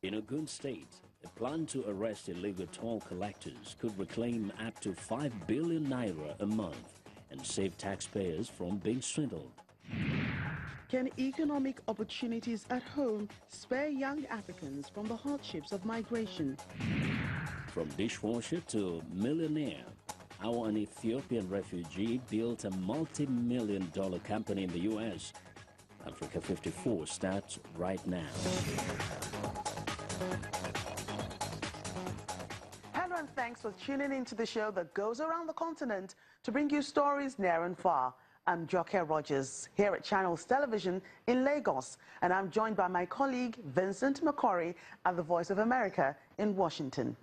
In Ogun State, a plan to arrest illegal toll collectors could reclaim up to 5 billion naira a month and save taxpayers from being swindled. Can economic opportunities at home spare young Africans from the hardships of migration? From dishwasher to millionaire, how an Ethiopian refugee built a multi-million-dollar company in the U.S. Africa 54 starts right now. Hello and thanks for tuning into the show that goes around the continent to bring you stories near and far. I'm Joke Rogers here at Channels Television in Lagos, and I'm joined by my colleague Vincent McCorry at the Voice of America in Washington.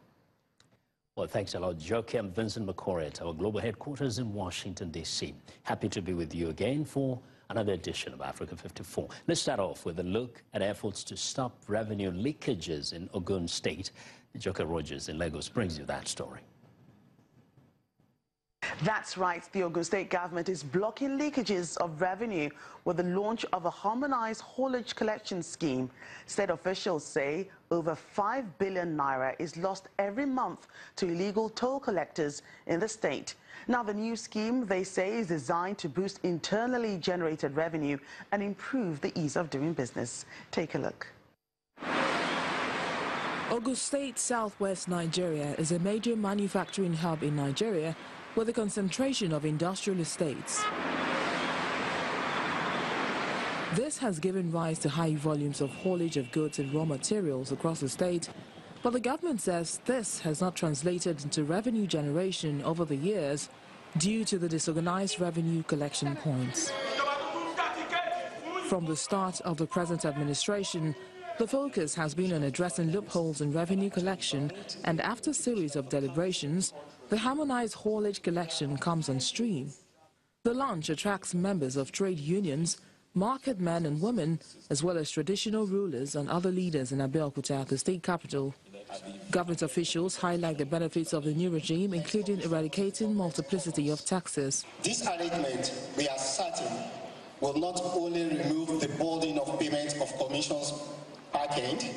Well, thanks a lot, Joke. I'm Vincent McCorry at our global headquarters in Washington, D.C. Happy to be with you again for another edition of Africa 54. Let's start off with a look at efforts to stop revenue leakages in Ogun State. Joke Rogers in Lagos brings you that story. That's right. The Ogun State government is blocking leakages of revenue with the launch of a harmonized haulage collection scheme. State officials say over 5 billion naira is lost every month to illegal toll collectors in the state. Now, the new scheme, they say, is designed to boost internally generated revenue and improve the ease of doing business. Take a look. Ogun State, southwest Nigeria, is a major manufacturing hub in Nigeria with a concentration of industrial estates. This has given rise to high volumes of haulage of goods and raw materials across the state, but the government says this has not translated into revenue generation over the years due to the disorganized revenue collection points. From the start of the present administration, the focus has been on addressing loopholes in revenue collection, and after a series of deliberations, the harmonized haulage collection comes on stream. The launch attracts members of trade unions, market men and women, as well as traditional rulers and other leaders in Abeokuta, the state capital. Government officials highlight the benefits of the new regime, including eradicating multiplicity of taxes. This arrangement, we are certain, will not only remove the burden of payment of commissions back end,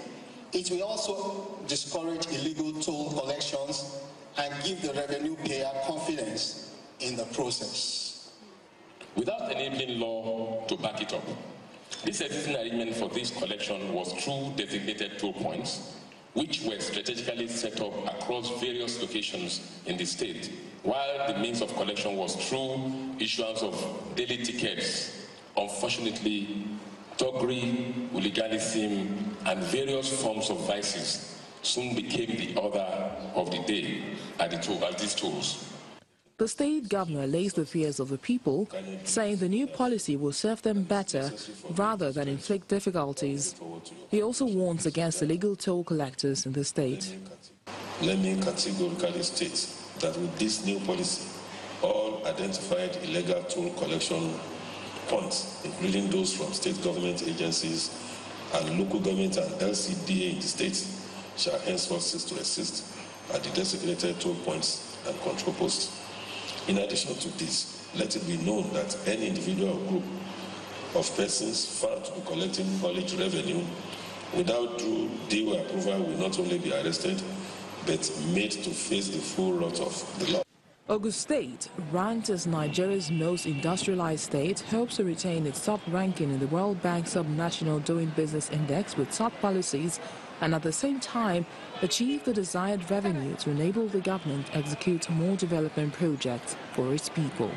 it will also discourage illegal toll collections and give the revenue payer confidence in the process. Without enabling law to back it up, this existing arrangement for this collection was through designated toll points, which were strategically set up across various locations in the state, while the means of collection was through issuance of daily tickets. Unfortunately, thuggery, hooliganism, and various forms of vices soon became the order of the day at these tolls. The state governor lays the fears of the people, saying the new policy will serve them better rather than inflict difficulties. He also warns against illegal toll collectors in the state. Let me categorically state that with this new policy, all identified illegal toll collection points, including those from state government agencies and local government and LCDA in the state, shall henceforth cease to exist at the designated toll points and control posts. In addition to this, let it be known that any individual or group of persons found to be collecting haulage revenue without due approval will not only be arrested, but made to face the full wrath of the law. Ogun State, ranked as Nigeria's most industrialized state, hopes to retain its top ranking in the World Bank Subnational Doing Business Index with top policies and at the same time achieve the desired revenue to enable the government to execute more development projects for its people.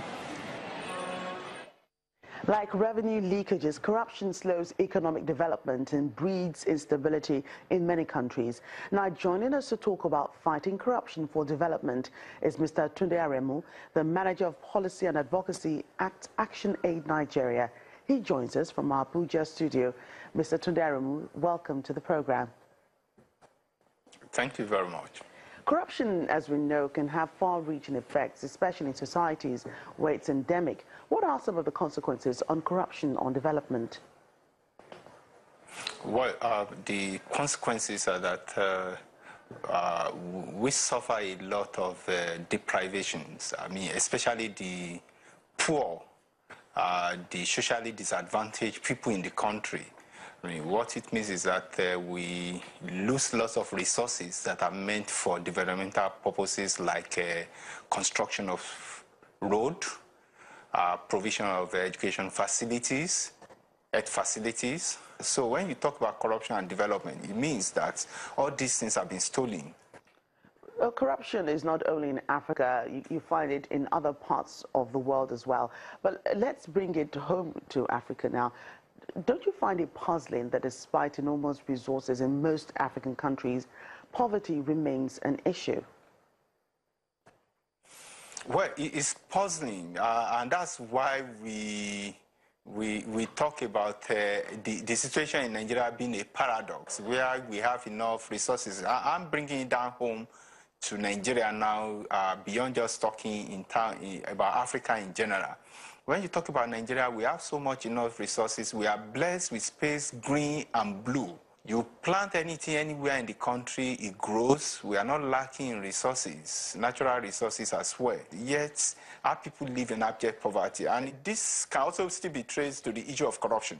Like revenue leakages, corruption slows economic development and breeds instability in many countries. Now, joining us to talk about fighting corruption for development is Mr. Tunde Aremu, the Manager of Policy and Advocacy at Action Aid Nigeria. He joins us from our Abuja studio. Mr. Tunde Aremu, welcome to the program. Thank you very much. Corruption, as we know, can have far-reaching effects, especially in societies where it's endemic. What are some of the consequences on corruption on development? Well, the consequences are that we suffer a lot of deprivations. I mean, especially the poor, the socially disadvantaged people in the country I mean, what it means is that we lose lots of resources that are meant for developmental purposes, like construction of road, provision of education facilities, health facilities. So when you talk about corruption and development, it means that all these things have been stolen. Corruption is not only in Africa, you find it in other parts of the world as well. But let's bring it home to Africa now. Don't you find it puzzling that despite enormous resources in most African countries, poverty remains an issue? Well, it's puzzling, and that's why we talk about the situation in Nigeria being a paradox, where we have enough resources. I'm bringing it down home to Nigeria now, beyond just talking about Africa in general. When you talk about Nigeria, we have so much enough resources. We are blessed with space, green and blue. You plant anything anywhere in the country, it grows. We are not lacking in resources, natural resources as well. Yet, our people live in abject poverty. And this can also still be traced to the issue of corruption.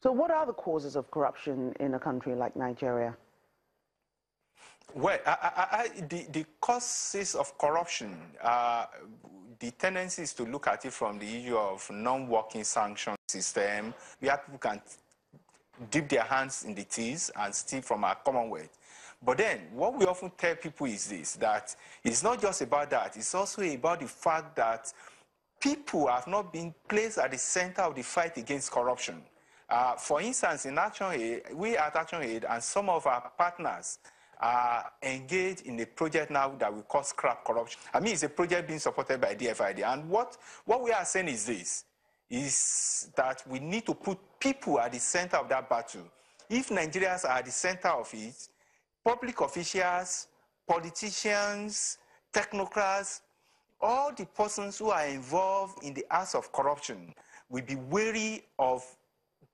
So what are the causes of corruption in a country like Nigeria? Well, the causes of corruption, the tendency is to look at it from the issue of non-working sanction system, where people can dip their hands in the teeth and steal from our commonwealth. But then, what we often tell people is this, that it's not just about that, it's also about the fact that people have not been placed at the center of the fight against corruption. For instance, in Action Aid, we at Action Aid and some of our partners are engaged in a project now that we call Scrap Corruption. I mean, it's a project being supported by DFID. And what we are saying is this, is that we need to put people at the center of that battle. If Nigerians are at the center of it, public officials, politicians, technocrats, all the persons who are involved in the acts of corruption will be wary of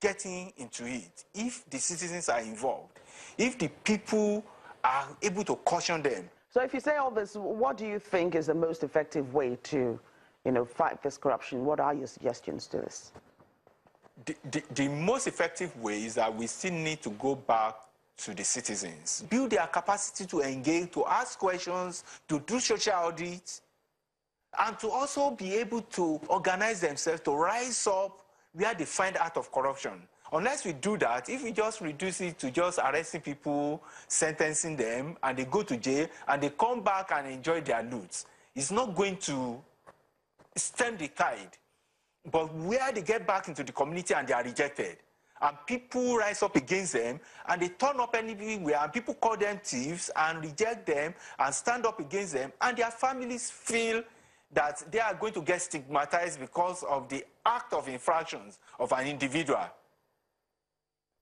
getting into it. If the citizens are involved, if the people are able to caution them. So if you say all this, what do you think is the most effective way to, fight this corruption? What are your suggestions to this? The most effective way is that we still need to go back to the citizens, build their capacity to engage, to ask questions, to do social audits, and to also be able to organize themselves, to rise up where they find out of corruption. Unless we do that, if we just reduce it to just arresting people, sentencing them, and they go to jail, and they come back and enjoy their loot, it's not going to stem the tide. But where they get back into the community and they are rejected, and people rise up against them, and they turn up anywhere, and people call them thieves and reject them and stand up against them, and their families feel that they are going to get stigmatized because of the act of infractions of an individual,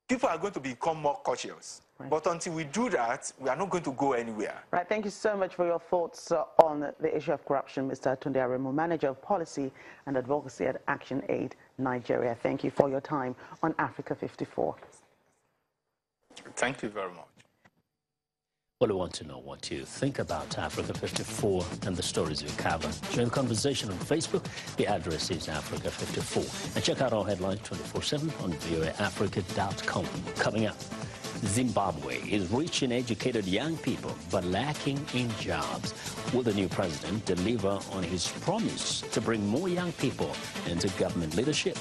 people are going to become more cautious. Right. But until we do that, we are not going to go anywhere. Right. Thank you so much for your thoughts on the issue of corruption, Mr. Tunde Aremu, Manager of Policy and Advocacy at Action Aid Nigeria. Thank you for your time on Africa 54. Thank you very much. Well, we want to know what you think about Africa 54 and the stories we cover. Join the conversation on Facebook. The address is Africa 54. And check out our headlines 24/7 on voaafrica.com. Coming up, Zimbabwe is rich in educated young people, but lacking in jobs. Will the new president deliver on his promise to bring more young people into government leadership?